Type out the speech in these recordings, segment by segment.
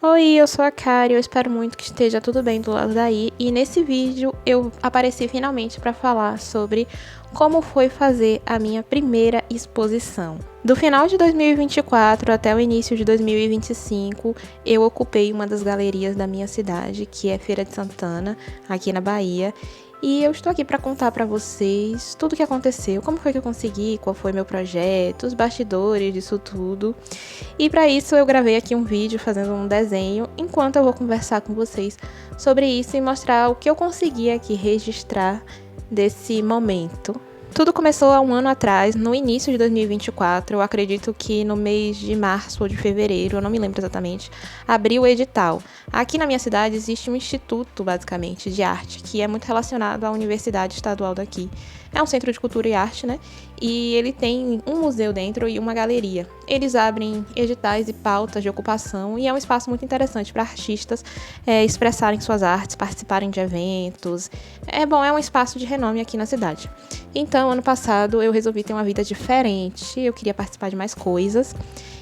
Oi, eu sou a Kari, eu espero muito que esteja tudo bem do lado daí. E nesse vídeo eu apareci finalmente para falar sobre como foi fazer a minha primeira exposição. Do final de 2024 até o início de 2025, eu ocupei uma das galerias da minha cidade, que é Feira de Santana, aqui na Bahia. E eu estou aqui para contar para vocês tudo o que aconteceu, como foi que eu consegui, qual foi meu projeto, os bastidores disso tudo. E para isso eu gravei aqui um vídeo fazendo um desenho, enquanto eu vou conversar com vocês sobre isso e mostrar o que eu consegui aqui registrar desse momento. Tudo começou há um ano atrás, no início de 2024, eu acredito que no mês de março ou de fevereiro, eu não me lembro exatamente, abriu o edital. Aqui na minha cidade existe um instituto, basicamente, de arte, que é muito relacionado à Universidade Estadual daqui. É um centro de cultura e arte, né? E ele tem um museu dentro e uma galeria. Eles abrem editais e pautas de ocupação e é um espaço muito interessante para artistas expressarem suas artes, participarem de eventos. É um espaço de renome aqui na cidade. Então, ano passado, eu resolvi ter uma vida diferente, eu queria participar de mais coisas.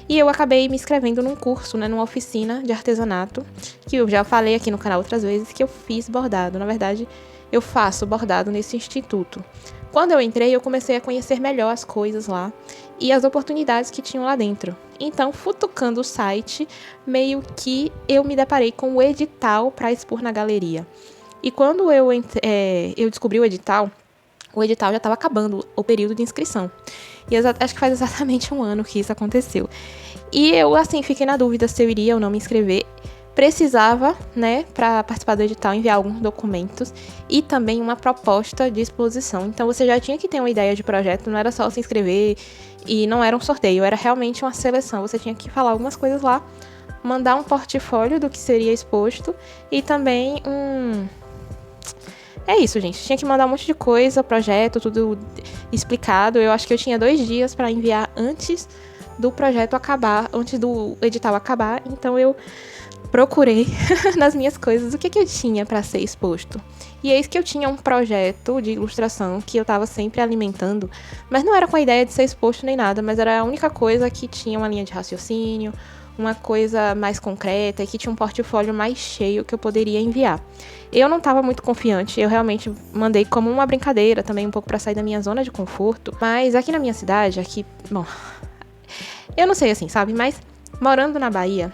E eu acabei me inscrevendo num curso, numa oficina de artesanato, que eu já falei aqui no canal outras vezes, que eu fiz bordado. Na verdade, eu faço bordado nesse instituto. Quando eu entrei, eu comecei a conhecer melhor as coisas lá e as oportunidades que tinham lá dentro. Então, futucando o site, meio que eu me deparei com o edital para expor na galeria. E quando eu descobri o edital já estava acabando o período de inscrição. E acho que faz exatamente um ano que isso aconteceu. E eu, fiquei na dúvida se eu iria ou não me inscrever. Precisava, para participar do edital, enviar alguns documentos e também uma proposta de exposição. Então, você já tinha que ter uma ideia de projeto, não era só se inscrever e não era um sorteio, era realmente uma seleção. Você tinha que falar algumas coisas lá, mandar um portfólio do que seria exposto e também É isso, gente. Tinha que mandar um monte de coisa, projeto, tudo explicado. Eu acho que eu tinha 2 dias para enviar antes do projeto acabar, antes do edital acabar. Então eu procurei nas minhas coisas o que eu tinha para ser exposto. E eis que eu tinha um projeto de ilustração que eu estava sempre alimentando, mas não era com a ideia de ser exposto nem nada, mas era a única coisa que tinha uma linha de raciocínio, uma coisa mais concreta e que tinha um portfólio mais cheio que eu poderia enviar. Eu não estava muito confiante, eu realmente mandei como uma brincadeira, também um pouco para sair da minha zona de conforto, mas aqui na minha cidade, eu não sei sabe, mas morando na Bahia,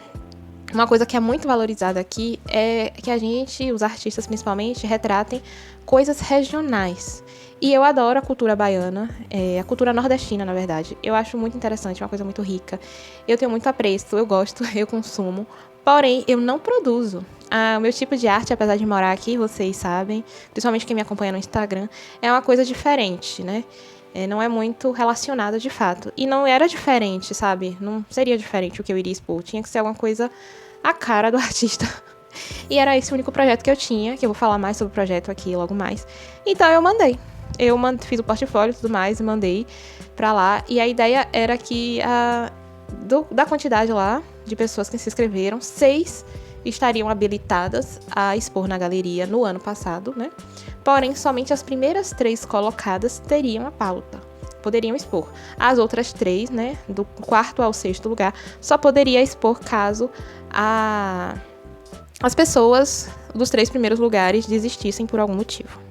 uma coisa que é muito valorizada aqui é que a gente, os artistas principalmente, retratem coisas regionais. E eu adoro a cultura baiana, a cultura nordestina, na verdade. Eu acho muito interessante, uma coisa muito rica. Eu tenho muito apreço, eu gosto, eu consumo. Porém, eu não produzo. O meu tipo de arte, apesar de morar aqui, vocês sabem, principalmente quem me acompanha no Instagram, é uma coisa diferente, né? Não é muito relacionada de fato. E não era diferente, sabe? Não seria diferente o que eu iria expor. Tinha que ser alguma coisa a cara do artista. E era esse o único projeto que eu tinha, que eu vou falar mais sobre o projeto aqui logo mais. Então eu mandei. Fiz o portfólio e tudo mais e mandei pra lá. E a ideia era que da quantidade lá de pessoas que se inscreveram, 6 estariam habilitadas a expor na galeria no ano passado, né? Porém, somente as primeiras 3 colocadas teriam a pauta. Poderiam expor. As outras 3, né, do 4º ao 6º lugar, só poderia expor caso as pessoas dos 3 primeiros lugares desistissem por algum motivo.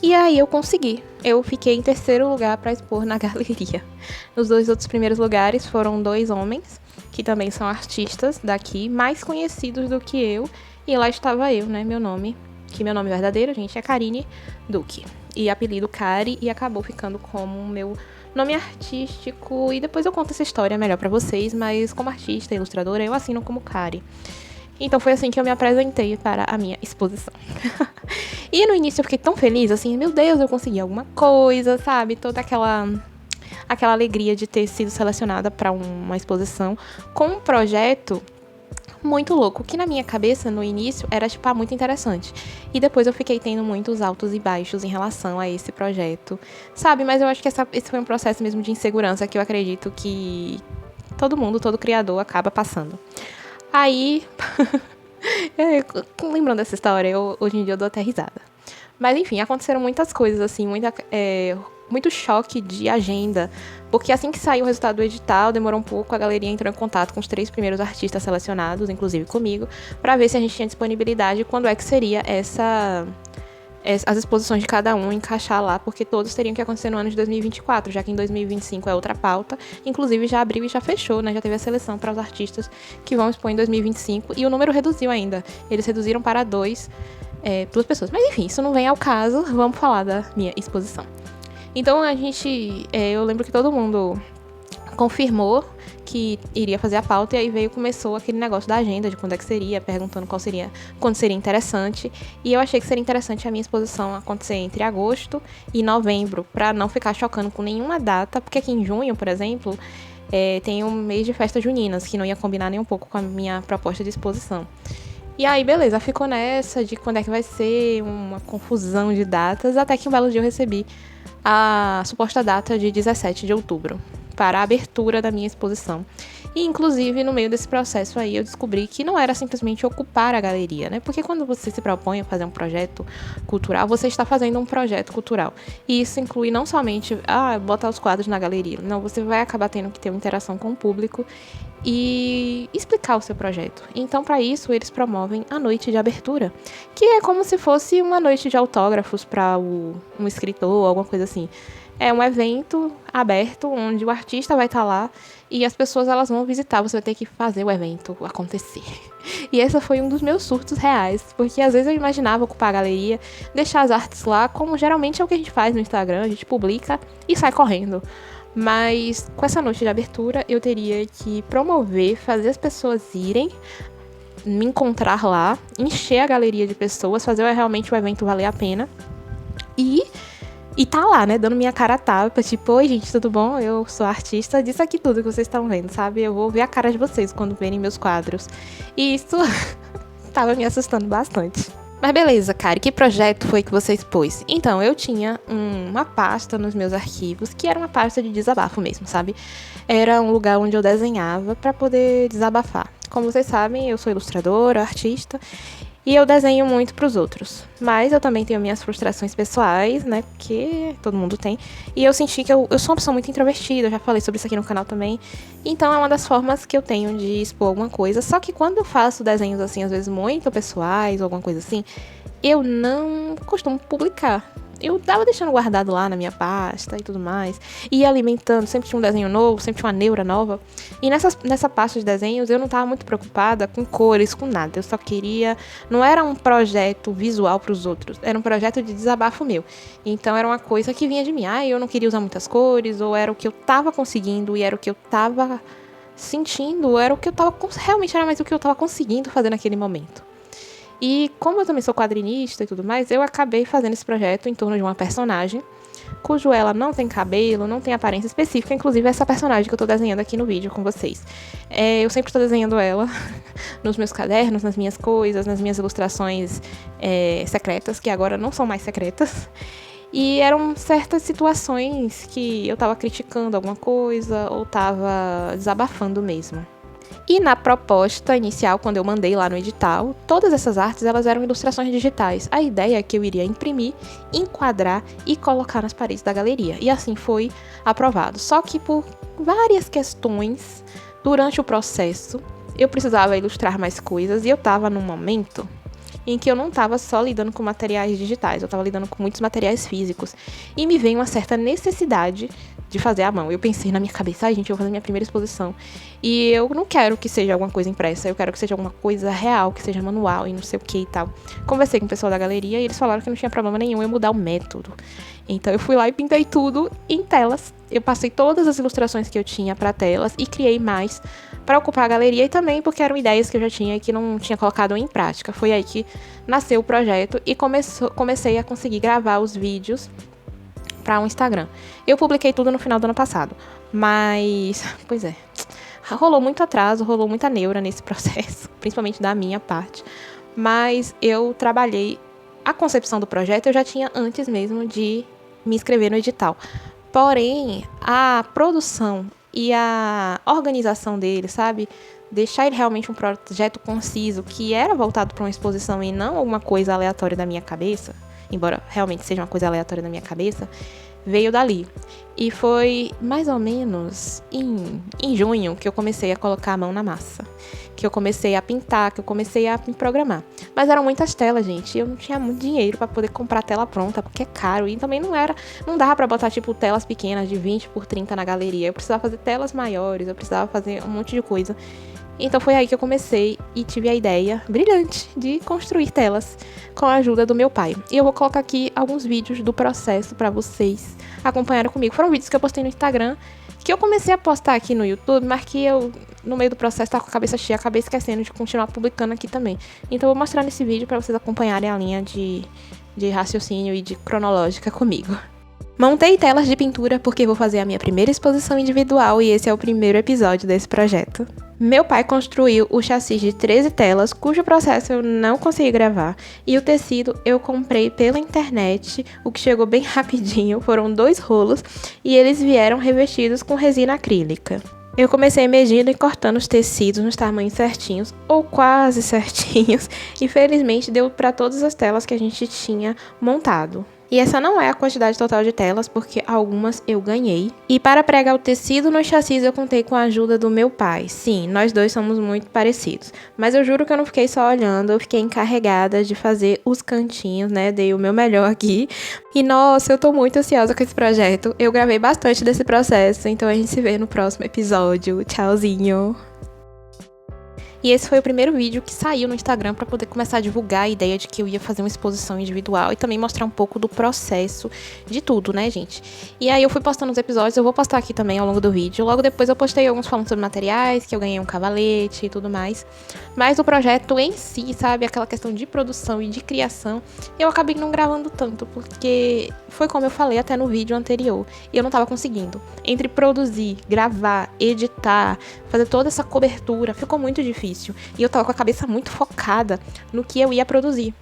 E aí eu consegui. Eu fiquei em 3º lugar para expor na galeria. Os 2 outros primeiros lugares foram 2 homens, que também são artistas daqui, mais conhecidos do que eu. E lá estava eu, né, meu nome verdadeiro, gente, é Karine Duque. E apelido Kari, e acabou ficando como meu nome artístico. E depois eu conto essa história melhor pra vocês, mas como artista, ilustradora, eu assino como Kari. Então foi assim que eu me apresentei para a minha exposição. E no início eu fiquei tão feliz, meu Deus, eu consegui alguma coisa, sabe? Toda aquela alegria de ter sido selecionada para uma exposição com um projeto muito louco, que na minha cabeça, no início, era, muito interessante. E depois eu fiquei tendo muitos altos e baixos em relação a esse projeto, sabe? Mas eu acho que esse foi um processo mesmo de insegurança que eu acredito que todo criador acaba passando. Aí, lembrando dessa história, hoje em dia eu dou até risada. Mas enfim, aconteceram muitas coisas, muito choque de agenda, porque assim que saiu o resultado do edital, demorou um pouco, a galeria entrou em contato com os 3 primeiros artistas selecionados, inclusive comigo, para ver se a gente tinha disponibilidade e quando é que seria as exposições de cada um, encaixar lá, porque todos teriam que acontecer no ano de 2024, já que em 2025 é outra pauta, inclusive já abriu e já fechou, né, já teve a seleção para os artistas que vão expor em 2025, e o número reduziu ainda, eles reduziram para 2 pessoas, mas enfim, isso não vem ao caso, vamos falar da minha exposição. Então eu lembro que todo mundo confirmou que iria fazer a pauta e aí começou aquele negócio da agenda, de quando é que seria, perguntando quando seria interessante. E eu achei que seria interessante a minha exposição acontecer entre agosto e novembro, para não ficar chocando com nenhuma data, porque aqui em junho, por exemplo, tem um mês de festas juninas, que não ia combinar nem um pouco com a minha proposta de exposição. E aí, beleza, ficou nessa de quando é que vai ser, uma confusão de datas, até que um belo dia eu recebi a suposta data de 17 de outubro para a abertura da minha exposição. E, inclusive, no meio desse processo aí, eu descobri que não era simplesmente ocupar a galeria, né? Porque quando você se propõe a fazer um projeto cultural, você está fazendo um projeto cultural. E isso inclui não somente, botar os quadros na galeria. Não, você vai acabar tendo que ter uma interação com o público e explicar o seu projeto. Então, para isso, eles promovem a noite de abertura, que é como se fosse uma noite de autógrafos para um escritor, alguma coisa assim. É um evento aberto onde o artista vai estar lá e as pessoas elas vão visitar, você vai ter que fazer o evento acontecer. E esse foi um dos meus surtos reais, porque às vezes eu imaginava ocupar a galeria, deixar as artes lá, como geralmente é o que a gente faz no Instagram, a gente publica e sai correndo. Mas com essa noite de abertura eu teria que promover, fazer as pessoas irem, me encontrar lá, encher a galeria de pessoas, fazer realmente o evento valer a pena e tá lá, né, dando minha cara a tapa, tipo, oi gente, tudo bom? Eu sou artista disso aqui tudo que vocês estão vendo, sabe? Eu vou ver a cara de vocês quando verem meus quadros. E isso tava me assustando bastante. Mas beleza, cara, que projeto foi que você expôs? Então, eu tinha uma pasta nos meus arquivos, que era uma pasta de desabafo mesmo, sabe? Era um lugar onde eu desenhava pra poder desabafar. Como vocês sabem, eu sou ilustradora, artista, e eu desenho muito pros outros. Mas eu também tenho minhas frustrações pessoais, né? Porque todo mundo tem. E eu senti que eu sou uma pessoa muito introvertida, eu já falei sobre isso aqui no canal também. Então é uma das formas que eu tenho de expor alguma coisa. Só que quando eu faço desenhos assim, às vezes muito pessoais ou alguma coisa assim, eu não costumo publicar. Eu tava deixando guardado lá na minha pasta e tudo mais. Ia alimentando, sempre tinha um desenho novo, sempre tinha uma neura nova. E nessa pasta de desenhos eu não tava muito preocupada com cores, com nada. Eu só queria... Não era um projeto visual pros outros, era um projeto de desabafo meu. Então era uma coisa que vinha de mim. Eu não queria usar muitas cores, ou era o que eu tava conseguindo e era o que eu tava sentindo, ou era o que eu tava... Realmente era mais o que eu tava conseguindo fazer naquele momento. E como eu também sou quadrinista e tudo mais, eu acabei fazendo esse projeto em torno de uma personagem, cujo ela não tem cabelo, não tem aparência específica, inclusive essa personagem que eu tô desenhando aqui no vídeo com vocês. Eu sempre tô desenhando ela nos meus cadernos, nas minhas coisas, nas minhas ilustrações secretas, que agora não são mais secretas. E eram certas situações que eu tava criticando alguma coisa ou tava desabafando mesmo. E na proposta inicial, quando eu mandei lá no edital, todas essas artes elas eram ilustrações digitais. A ideia é que eu iria imprimir, enquadrar e colocar nas paredes da galeria. E assim foi aprovado. Só que por várias questões, durante o processo, eu precisava ilustrar mais coisas e eu estava num momento em que eu não estava só lidando com materiais digitais, eu estava lidando com muitos materiais físicos. E me veio uma certa necessidade de fazer à mão. Eu pensei na minha cabeça, gente, eu vou fazer minha primeira exposição. E eu não quero que seja alguma coisa impressa, eu quero que seja alguma coisa real, que seja manual e não sei o que e tal. Conversei com o pessoal da galeria e eles falaram que não tinha problema nenhum eu mudar o método. Então eu fui lá e pintei tudo em telas. Eu passei todas as ilustrações que eu tinha para telas e criei mais para ocupar a galeria e também porque eram ideias que eu já tinha e que não tinha colocado em prática. Foi aí que nasceu o projeto e comecei a conseguir gravar os vídeos para um Instagram. Eu publiquei tudo no final do ano passado, mas, pois é, rolou muito atraso, rolou muita neura nesse processo, principalmente da minha parte, mas eu trabalhei a concepção do projeto, eu já tinha antes mesmo de me inscrever no edital. Porém, a produção e a organização dele, sabe? Deixar ele realmente um projeto conciso, que era voltado para uma exposição e não alguma coisa aleatória da minha cabeça, embora realmente seja uma coisa aleatória da minha cabeça, veio dali. E foi mais ou menos em junho que eu comecei a colocar a mão na massa. Que eu comecei a pintar, que eu comecei a me programar. Mas eram muitas telas, gente. E eu não tinha muito dinheiro pra poder comprar tela pronta, porque é caro. E também não dava pra botar, tipo, telas pequenas de 20 por 30 na galeria. Eu precisava fazer telas maiores, eu precisava fazer um monte de coisa. Então foi aí que eu comecei e tive a ideia brilhante de construir telas com a ajuda do meu pai. E eu vou colocar aqui alguns vídeos do processo pra vocês acompanharem comigo. Foram vídeos que eu postei no Instagram, que eu comecei a postar aqui no YouTube, mas que eu, no meio do processo, tava com a cabeça cheia, acabei esquecendo de continuar publicando aqui também. Então eu vou mostrar nesse vídeo pra vocês acompanharem a linha de raciocínio e de cronológica comigo. Montei telas de pintura porque vou fazer a minha primeira exposição individual e esse é o primeiro episódio desse projeto. Meu pai construiu o chassi de 13 telas, cujo processo eu não consegui gravar, e o tecido eu comprei pela internet, o que chegou bem rapidinho, foram 2 rolos, e eles vieram revestidos com resina acrílica. Eu comecei medindo e cortando os tecidos nos tamanhos certinhos, ou quase certinhos, e felizmente deu para todas as telas que a gente tinha montado. E essa não é a quantidade total de telas, porque algumas eu ganhei. E para pregar o tecido nos chassis eu contei com a ajuda do meu pai. Sim, nós dois somos muito parecidos. Mas eu juro que eu não fiquei só olhando, eu fiquei encarregada de fazer os cantinhos, né? Dei o meu melhor aqui. E nossa, eu tô muito ansiosa com esse projeto. Eu gravei bastante desse processo, então a gente se vê no próximo episódio. Tchauzinho! E esse foi o primeiro vídeo que saiu no Instagram para poder começar a divulgar a ideia de que eu ia fazer uma exposição individual e também mostrar um pouco do processo de tudo, né, gente? E aí eu fui postando os episódios, eu vou postar aqui também ao longo do vídeo. Logo depois eu postei alguns falando sobre materiais, que eu ganhei um cavalete e tudo mais. Mas o projeto em si, sabe, aquela questão de produção e de criação, eu acabei não gravando tanto, porque foi como eu falei até no vídeo anterior. E eu não tava conseguindo. Entre produzir, gravar, editar, fazer toda essa cobertura, ficou muito difícil. E eu tava com a cabeça muito focada no que eu ia produzir,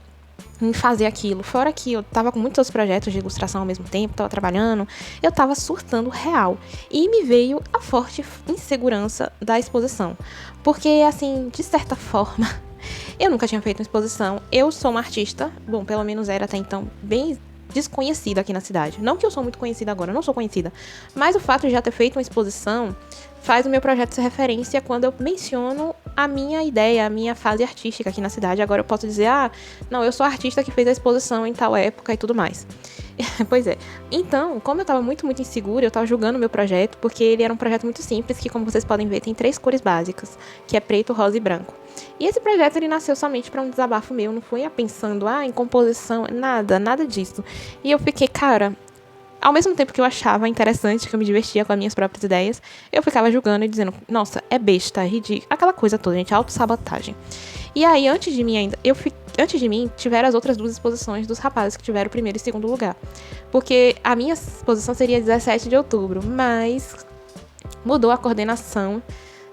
em fazer aquilo. Fora que eu tava com muitos outros projetos de ilustração ao mesmo tempo, tava trabalhando, eu tava surtando real. E me veio a forte insegurança da exposição. Porque, assim, de certa forma, eu nunca tinha feito uma exposição. Eu sou uma artista, bom, pelo menos era até então, bem desconhecida aqui na cidade. Não que eu sou muito conhecida agora, eu não sou conhecida. Mas o fato de já ter feito uma exposição faz o meu projeto ser referência quando eu menciono a minha ideia, a minha fase artística aqui na cidade. Agora eu posso dizer, não, eu sou a artista que fez a exposição em tal época e tudo mais. Pois é. Então, como eu tava muito insegura, eu tava julgando o meu projeto, porque ele era um projeto muito simples, que como vocês podem ver, tem 3 cores básicas, que é preto, rosa e branco. E esse projeto, ele nasceu somente pra um desabafo meu, não foi pensando, em composição, nada disso. E eu fiquei, cara, ao mesmo tempo que eu achava interessante, que eu me divertia com as minhas próprias ideias, eu ficava julgando e dizendo, nossa, é besta, é ridículo, aquela coisa toda, gente, autossabotagem. E aí, antes de mim, tiveram as outras 2 exposições dos rapazes que tiveram o primeiro e segundo lugar. Porque a minha exposição seria 17 de outubro, mas mudou a coordenação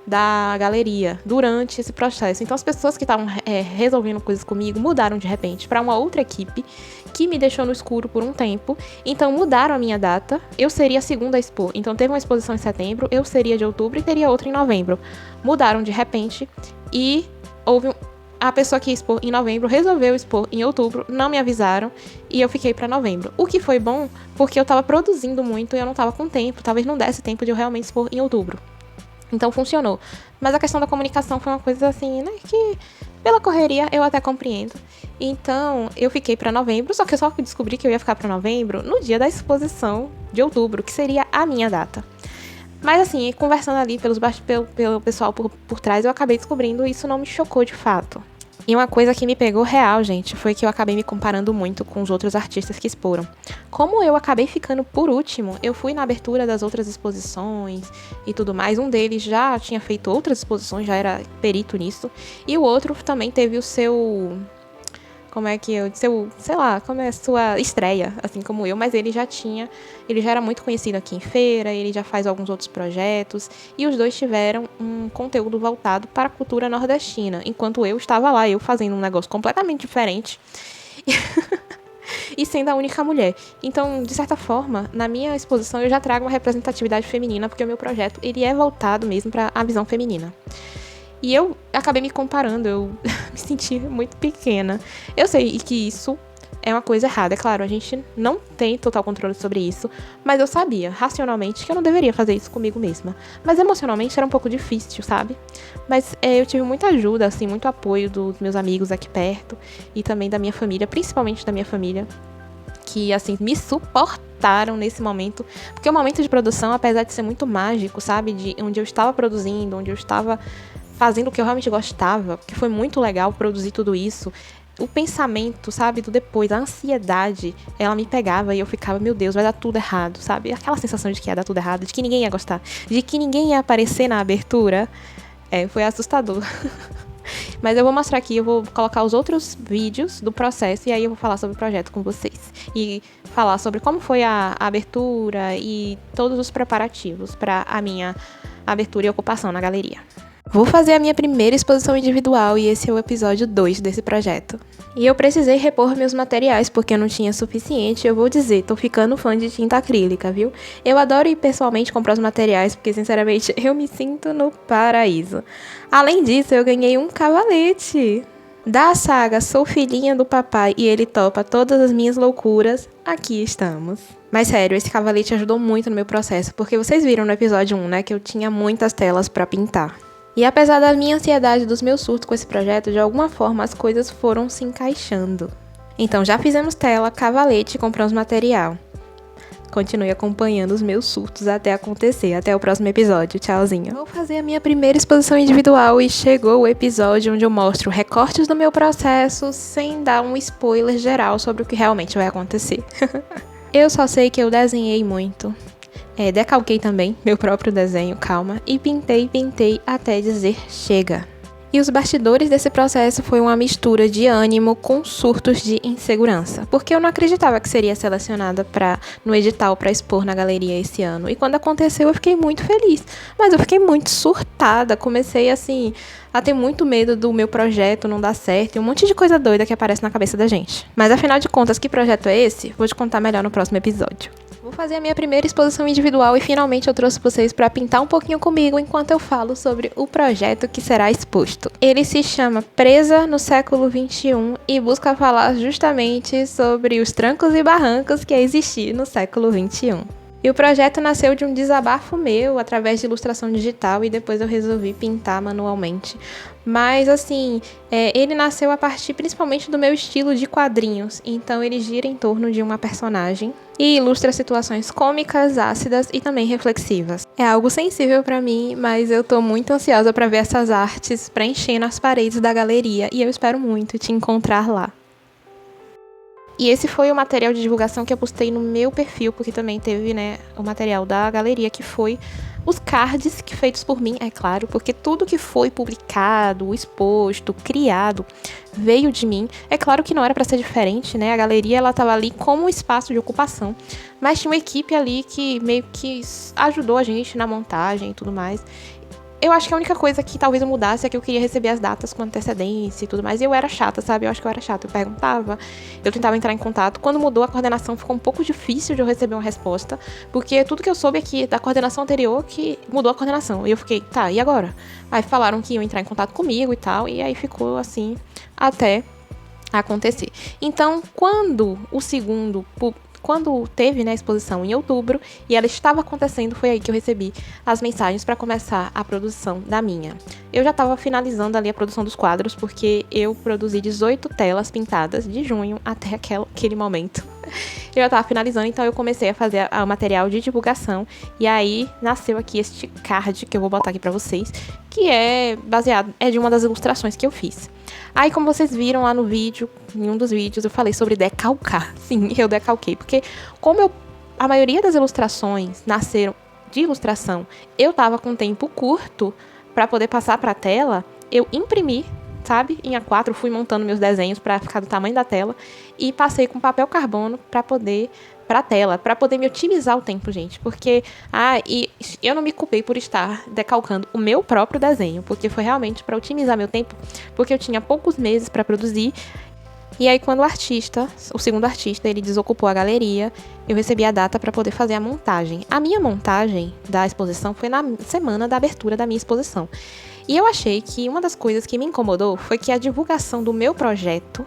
da galeria durante esse processo. Então as pessoas que estavam resolvendo coisas comigo mudaram de repente para uma outra equipe que me deixou no escuro por um tempo. Então mudaram a minha data. Eu seria a segunda a expor. Então teve uma exposição em setembro, eu seria de outubro e teria outra em novembro. Mudaram de repente e a pessoa que ia expor em novembro resolveu expor em outubro, não me avisaram e eu fiquei pra novembro. O que foi bom porque eu tava produzindo muito e eu não tava com tempo, talvez não desse tempo de eu realmente expor em outubro. Então funcionou. Mas a questão da comunicação foi uma coisa assim, né, que pela correria eu até compreendo. Então eu fiquei pra novembro, só que eu só descobri que eu ia ficar pra novembro no dia da exposição de outubro, que seria a minha data. Mas assim, conversando ali pelo pessoal por trás, eu acabei descobrindo e isso não me chocou de fato. E uma coisa que me pegou real, gente, foi que eu acabei me comparando muito com os outros artistas que exporam. Como eu acabei ficando por último, eu fui na abertura das outras exposições e tudo mais. Um deles já tinha feito outras exposições, já era perito nisso. E o outro também teve o seu... sua estreia, assim como eu, mas ele já era muito conhecido aqui em feira, ele já faz alguns outros projetos, e os dois tiveram um conteúdo voltado para a cultura nordestina, enquanto eu estava lá, eu fazendo um negócio completamente diferente, e sendo a única mulher. Então, de certa forma, na minha exposição eu já trago uma representatividade feminina, porque o meu projeto, ele é voltado mesmo para a visão feminina. E eu acabei me comparando, eu me senti muito pequena. Eu sei que isso é uma coisa errada. É claro, a gente não tem total controle sobre isso, mas eu sabia, racionalmente, que eu não deveria fazer isso comigo mesma. Mas emocionalmente era um pouco difícil, sabe? Mas eu tive muita ajuda, assim, muito apoio dos meus amigos aqui perto e também da minha família, principalmente da minha família, que, assim, me suportaram nesse momento. Porque o momento de produção, apesar de ser muito mágico, sabe? De onde eu estava produzindo, onde eu estava fazendo o que eu realmente gostava, porque foi muito legal produzir tudo isso. O pensamento, sabe, do depois, a ansiedade, ela me pegava e eu ficava, meu Deus, vai dar tudo errado, sabe? Aquela sensação de que ia dar tudo errado, de que ninguém ia gostar, de que ninguém ia aparecer na abertura, foi assustador. Mas eu vou mostrar aqui, eu vou colocar os outros vídeos do processo e aí eu vou falar sobre o projeto com vocês. E falar sobre como foi a abertura e todos os preparativos para a minha abertura e ocupação na galeria. Vou fazer a minha primeira exposição individual e esse é o episódio 2 desse projeto. E eu precisei repor meus materiais porque eu não tinha suficiente. Eu vou dizer, tô ficando fã de tinta acrílica, viu? Eu adoro ir pessoalmente comprar os materiais porque, sinceramente, eu me sinto no paraíso. Além disso, eu ganhei um cavalete. Da saga Sou Filhinha do Papai e Ele Topa Todas as Minhas Loucuras, aqui estamos. Mas sério, esse cavalete ajudou muito no meu processo, porque vocês viram no episódio 1, né, que eu tinha muitas telas pra pintar. E apesar da minha ansiedade e dos meus surtos com esse projeto, de alguma forma as coisas foram se encaixando. Então já fizemos tela, cavalete e compramos material. Continue acompanhando os meus surtos até acontecer. Até o próximo episódio. Tchauzinho. Vou fazer a minha primeira exposição individual e chegou o episódio onde eu mostro recortes do meu processo sem dar um spoiler geral sobre o que realmente vai acontecer. Eu só sei que eu desenhei muito. Decalquei também meu próprio desenho, calma, e pintei até dizer chega. E os bastidores desse processo foi uma mistura de ânimo com surtos de insegurança, porque eu não acreditava que seria selecionada no edital para expor na galeria esse ano. E quando aconteceu eu fiquei muito feliz, mas eu fiquei muito surtada, comecei assim a ter muito medo do meu projeto não dar certo e um monte de coisa doida que aparece na cabeça da gente. Mas afinal de contas, que projeto é esse? Vou te contar melhor no próximo episódio. Vou fazer a minha primeira exposição individual e finalmente eu trouxe vocês para pintar um pouquinho comigo enquanto eu falo sobre o projeto que será exposto. Ele se chama Presa no Século XXI e busca falar justamente sobre os trancos e barrancos que existir no século XXI. E o projeto nasceu de um desabafo meu através de ilustração digital e depois eu resolvi pintar manualmente. Mas assim, ele nasceu a partir principalmente do meu estilo de quadrinhos. Então ele gira em torno de uma personagem e ilustra situações cômicas, ácidas e também reflexivas. É algo sensível pra mim, mas eu tô muito ansiosa pra ver essas artes preenchendo as paredes da galeria e eu espero muito te encontrar lá. E esse foi o material de divulgação que eu postei no meu perfil, porque também teve, né, o material da galeria, que foi os cards feitos por mim, é claro, porque tudo que foi publicado, exposto, criado, veio de mim. É claro que não era para ser diferente, né? A galeria, ela tava ali como um espaço de ocupação, mas tinha uma equipe ali que meio que ajudou a gente na montagem e tudo mais. Eu acho que a única coisa que talvez eu mudasse é que eu queria receber as datas com antecedência e tudo mais. E eu era chata, sabe? Eu acho que eu era chata. Eu perguntava, eu tentava entrar em contato. Quando mudou a coordenação, ficou um pouco difícil de eu receber uma resposta. Porque tudo que eu soube aqui da coordenação anterior que mudou a coordenação. E eu fiquei, tá, e agora? Aí falaram que iam entrar em contato comigo e tal. E aí ficou assim até acontecer. Então, quando teve, né, a exposição em outubro e ela estava acontecendo, foi aí que eu recebi as mensagens para começar a produção da minha. Eu já estava finalizando ali a produção dos quadros, porque eu produzi 18 telas pintadas de junho até aquele momento. Eu já estava finalizando, então eu comecei a fazer o material de divulgação e aí nasceu aqui este card que eu vou botar aqui para vocês, que é de uma das ilustrações que eu fiz. Aí, como vocês viram lá no vídeo, em um dos vídeos, eu falei sobre decalcar. Sim, eu decalquei, porque a maioria das ilustrações nasceram de ilustração, eu tava com tempo curto para poder passar para a tela, eu imprimi, sabe, em A4, fui montando meus desenhos para ficar do tamanho da tela e passei com papel carbono para tela, para poder me otimizar o tempo, gente, porque e eu não me culpei por estar decalcando o meu próprio desenho, porque foi realmente para otimizar meu tempo, porque eu tinha poucos meses para produzir. E aí, quando o segundo artista, ele desocupou a galeria, eu recebi a data para poder fazer a montagem. A minha montagem da exposição foi na semana da abertura da minha exposição. E eu achei que uma das coisas que me incomodou foi que a divulgação do meu projeto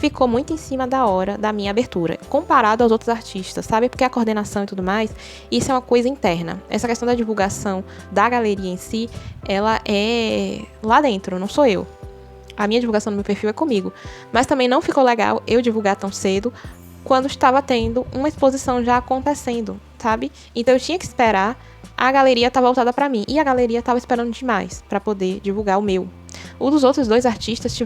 ficou muito em cima da hora da minha abertura, comparado aos outros artistas, sabe? Porque a coordenação e tudo mais, isso é uma coisa interna. Essa questão da divulgação da galeria em si, ela é lá dentro, não sou eu. A minha divulgação no meu perfil é comigo. Mas também não ficou legal eu divulgar tão cedo, quando estava tendo uma exposição já acontecendo, sabe? Então eu tinha que esperar a galeria estar voltada para mim. E a galeria estava esperando demais para poder divulgar o meu. Os dos outros 2 artistas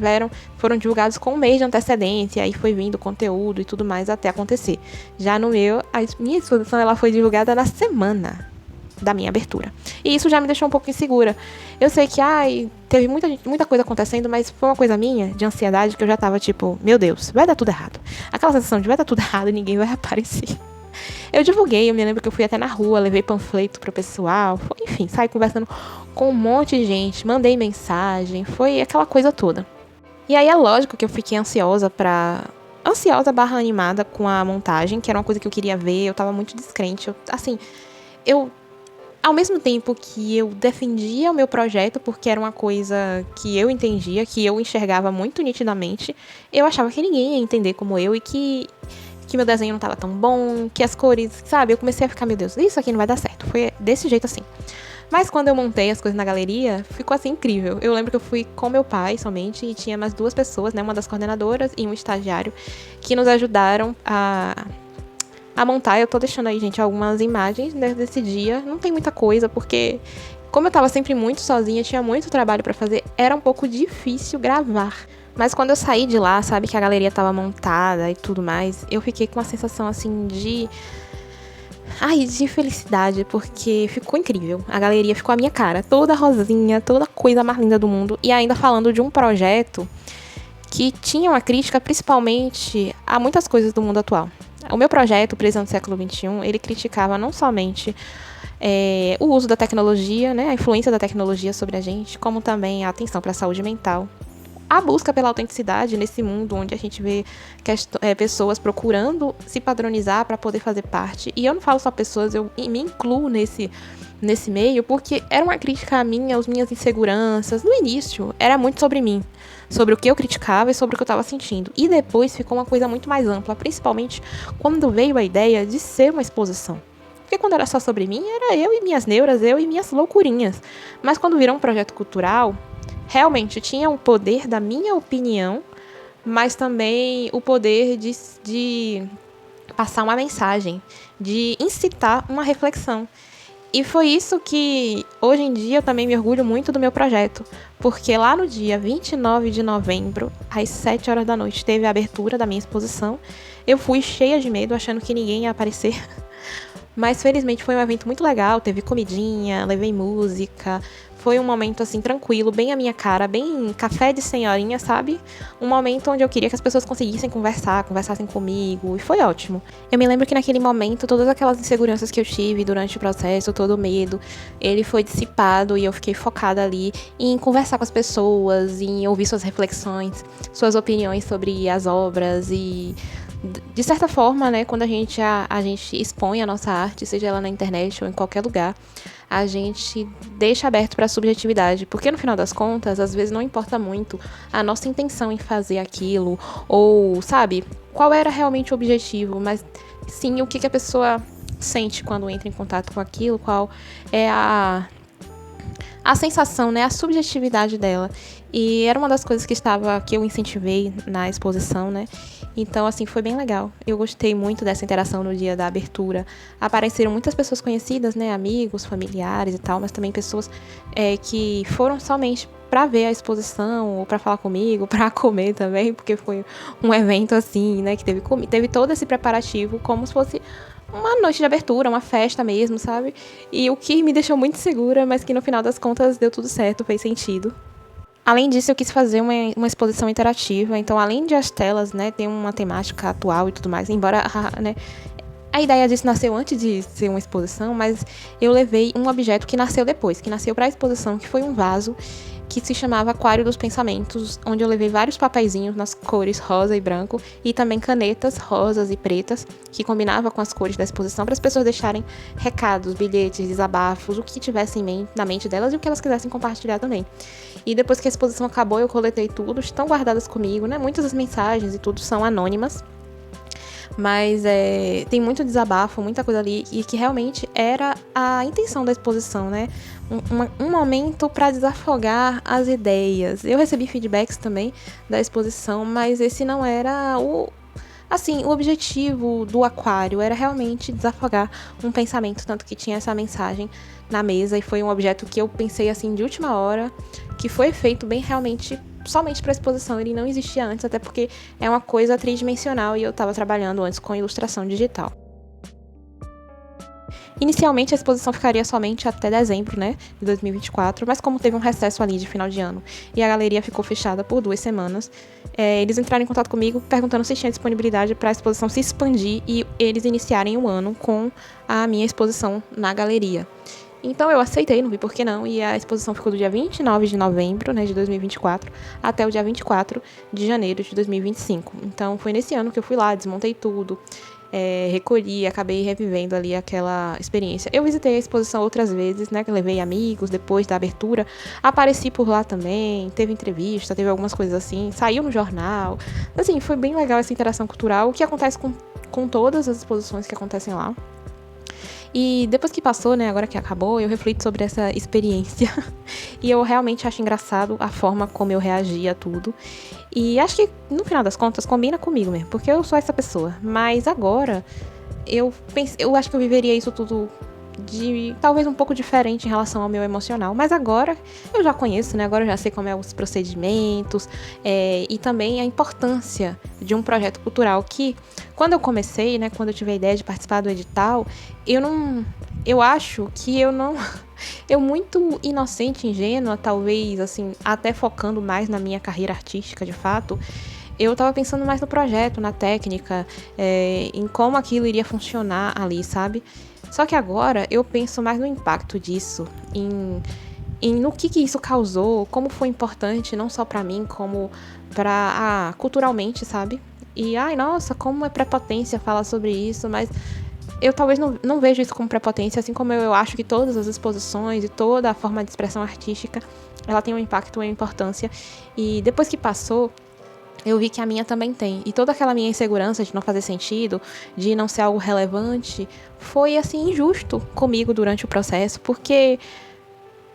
foram divulgados com um mês de antecedência, aí foi vindo conteúdo e tudo mais até acontecer. Já no meu, a minha exposição ela foi divulgada na semana da minha abertura. E isso já me deixou um pouco insegura. Eu sei que, teve muita coisa acontecendo, mas foi uma coisa minha, de ansiedade, que eu já tava tipo, meu Deus, vai dar tudo errado. Aquela sensação de vai dar tudo errado e ninguém vai aparecer. Eu divulguei, eu me lembro que eu fui até na rua, levei panfleto pro pessoal, enfim, saí conversando com um monte de gente, mandei mensagem, foi aquela coisa toda. E aí é lógico que eu fiquei ansiosa barra animada com a montagem, que era uma coisa que eu queria ver, eu tava muito descrente, ao mesmo tempo que eu defendia o meu projeto, porque era uma coisa que eu entendia, que eu enxergava muito nitidamente, eu achava que ninguém ia entender como eu e que meu desenho não estava tão bom, que as cores, sabe? Eu comecei a ficar, meu Deus, isso aqui não vai dar certo. Foi desse jeito assim. Mas quando eu montei as coisas na galeria, ficou assim incrível. Eu lembro que eu fui com meu pai somente e tinha mais 2 pessoas, né? Uma das coordenadoras e um estagiário, que nos ajudaram a montar. Eu tô deixando aí, gente, algumas imagens desse dia. Não tem muita coisa, porque como eu tava sempre muito sozinha, tinha muito trabalho pra fazer, era um pouco difícil gravar. Mas quando eu saí de lá, sabe, que a galeria tava montada e tudo mais, eu fiquei com uma sensação, assim, de felicidade, porque ficou incrível. A galeria ficou a minha cara, toda rosinha, toda coisa mais linda do mundo. E ainda falando de um projeto que tinha uma crítica, principalmente, a muitas coisas do mundo atual. O meu projeto, Prisão do Século XXI, ele criticava não somente o uso da tecnologia, né, a influência da tecnologia sobre a gente, como também a atenção para a saúde mental. A busca pela autenticidade nesse mundo onde a gente vê pessoas procurando se padronizar para poder fazer parte. E eu não falo só pessoas, eu me incluo nesse meio, porque era uma crítica a mim, às minhas inseguranças. No início, era muito sobre mim, sobre o que eu criticava e sobre o que eu estava sentindo. E depois ficou uma coisa muito mais ampla, principalmente quando veio a ideia de ser uma exposição. Porque quando era só sobre mim, era eu e minhas neuras, eu e minhas loucurinhas. Mas quando virou um projeto cultural, realmente tinha o poder da minha opinião, mas também o poder de passar uma mensagem, de incitar uma reflexão. E foi isso que, hoje em dia, eu também me orgulho muito do meu projeto, porque lá no dia 29 de novembro, às 7 horas da noite, teve a abertura da minha exposição. Eu fui cheia de medo, achando que ninguém ia aparecer. Mas, felizmente, foi um evento muito legal, teve comidinha, levei música. Foi um momento, assim, tranquilo, bem a minha cara, bem café de senhorinha, sabe? Um momento onde eu queria que as pessoas conseguissem conversassem comigo, e foi ótimo. Eu me lembro que naquele momento, todas aquelas inseguranças que eu tive durante o processo, todo o medo, ele foi dissipado e eu fiquei focada ali em conversar com as pessoas, em ouvir suas reflexões, suas opiniões sobre as obras e... De certa forma, né, quando a gente expõe a nossa arte, seja ela na internet ou em qualquer lugar, a gente deixa aberto para a subjetividade, porque no final das contas, às vezes não importa muito a nossa intenção em fazer aquilo, ou, sabe, qual era realmente o objetivo, mas sim o que a pessoa sente quando entra em contato com aquilo, qual é a sensação, né, a subjetividade dela. E era uma das coisas que eu incentivei na exposição, né? Então, assim, foi bem legal. Eu gostei muito dessa interação no dia da abertura. Apareceram muitas pessoas conhecidas, né? Amigos, familiares e tal, mas também pessoas que foram somente para ver a exposição, ou para falar comigo, para comer também, porque foi um evento assim, né? Que teve todo esse preparativo, como se fosse uma noite de abertura, uma festa mesmo, sabe? E o que me deixou muito segura, mas que no final das contas deu tudo certo, fez sentido. Além disso, eu quis fazer uma exposição interativa, então além de as telas, né, ter uma temática atual e tudo mais, embora, né, a ideia disso nasceu antes de ser uma exposição, mas eu levei um objeto que nasceu depois, que nasceu para a exposição, que foi um vaso que se chamava Aquário dos Pensamentos, onde eu levei vários papeizinhos nas cores rosa e branco e também canetas rosas e pretas, que combinava com as cores da exposição, para as pessoas deixarem recados, bilhetes, desabafos, o que tivessem na mente delas e o que elas quisessem compartilhar também. E depois que a exposição acabou, eu coletei tudo, estão guardadas comigo, né? Muitas das mensagens e tudo são anônimas, mas tem muito desabafo, muita coisa ali, e que realmente era a intenção da exposição, né? Um momento para desafogar as ideias. Eu recebi feedbacks também da exposição, mas esse não era o objetivo do aquário, era realmente desafogar um pensamento, tanto que tinha essa mensagem na mesa, e foi um objeto que eu pensei assim de última hora, que foi feito bem realmente somente para exposição, ele não existia antes, até porque é uma coisa tridimensional e eu estava trabalhando antes com ilustração digital. Inicialmente a exposição ficaria somente até dezembro, né, de 2024, mas como teve um recesso ali de final de ano e a galeria ficou fechada por 2 semanas, eles entraram em contato comigo perguntando se tinha disponibilidade para a exposição se expandir e eles iniciarem o ano com a minha exposição na galeria. Então eu aceitei, não vi por que não, e a exposição ficou do dia 29 de novembro, né, de 2024, até o dia 24 de janeiro de 2025. Então foi nesse ano que eu fui lá, desmontei tudo, recolhi, acabei revivendo ali aquela experiência. Eu visitei a exposição outras vezes, né, que levei amigos depois da abertura, apareci por lá também, teve entrevista, teve algumas coisas assim, saiu no jornal. Assim, foi bem legal essa interação cultural, o que acontece com todas as exposições que acontecem lá. E depois que passou, né, agora que acabou, eu reflito sobre essa experiência. E eu realmente acho engraçado a forma como eu reagi a tudo. E acho que, no final das contas, combina comigo mesmo, porque eu sou essa pessoa. Mas agora, eu acho que eu viveria isso tudo talvez um pouco diferente em relação ao meu emocional, mas agora eu já conheço, né? Agora eu já sei como é os procedimentos, e também a importância de um projeto cultural que, quando eu comecei, né? Quando eu tive a ideia de participar do edital, eu acho que eu muito inocente, ingênua, talvez, assim, até focando mais na minha carreira artística, de fato, eu tava pensando mais no projeto, na técnica, em como aquilo iria funcionar ali, sabe? Só que agora eu penso mais no impacto disso, no que isso causou, como foi importante, não só pra mim, como culturalmente, sabe? E, ai, nossa, como é prepotência falar sobre isso, mas eu talvez não vejo isso como prepotência, assim como eu acho que todas as exposições e toda a forma de expressão artística, ela tem um impacto e uma importância. E depois que passou, eu vi que a minha também tem. E toda aquela minha insegurança de não fazer sentido, de não ser algo relevante, foi, assim, injusto comigo durante o processo, porque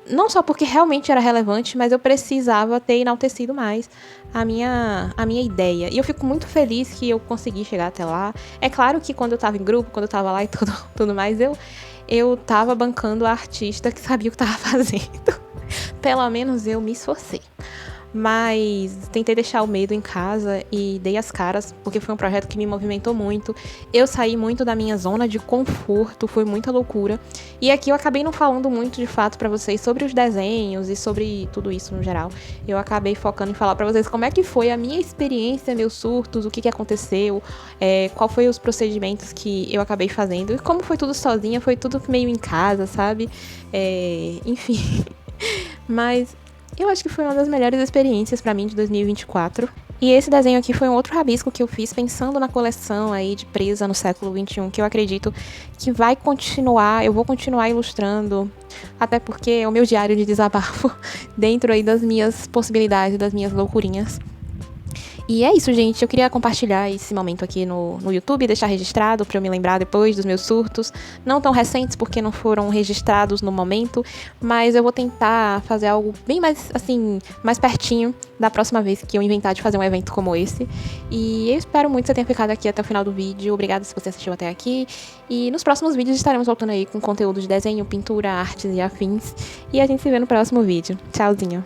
não só porque realmente era relevante, mas eu precisava ter enaltecido mais a minha ideia. E eu fico muito feliz que eu consegui chegar até lá. É claro que quando eu tava em grupo, quando eu tava lá e tudo mais, eu tava bancando a artista que sabia o que tava fazendo. Pelo menos eu me esforcei. Mas tentei deixar o medo em casa e dei as caras, porque foi um projeto que me movimentou muito. Eu saí muito da minha zona de conforto, foi muita loucura. E aqui eu acabei não falando muito de fato pra vocês sobre os desenhos e sobre tudo isso no geral. Eu acabei focando em falar pra vocês como é que foi a minha experiência, meus surtos, o que aconteceu, qual foi os procedimentos que eu acabei fazendo. E como foi tudo sozinha, foi tudo meio em casa, sabe? Enfim. Mas eu acho que foi uma das melhores experiências pra mim de 2024. E esse desenho aqui foi um outro rabisco que eu fiz pensando na coleção aí de Presa no século XXI, que eu acredito que vai continuar, eu vou continuar ilustrando, até porque é o meu diário de desabafo dentro aí das minhas possibilidades, das minhas loucurinhas. E é isso, gente. Eu queria compartilhar esse momento aqui no YouTube, deixar registrado pra eu me lembrar depois dos meus surtos. Não tão recentes, porque não foram registrados no momento, mas eu vou tentar fazer algo bem mais, assim, mais pertinho da próxima vez que eu inventar de fazer um evento como esse. E eu espero muito que você tenha ficado aqui até o final do vídeo. Obrigada se você assistiu até aqui. E nos próximos vídeos estaremos voltando aí com conteúdo de desenho, pintura, artes e afins. E a gente se vê no próximo vídeo. Tchauzinho!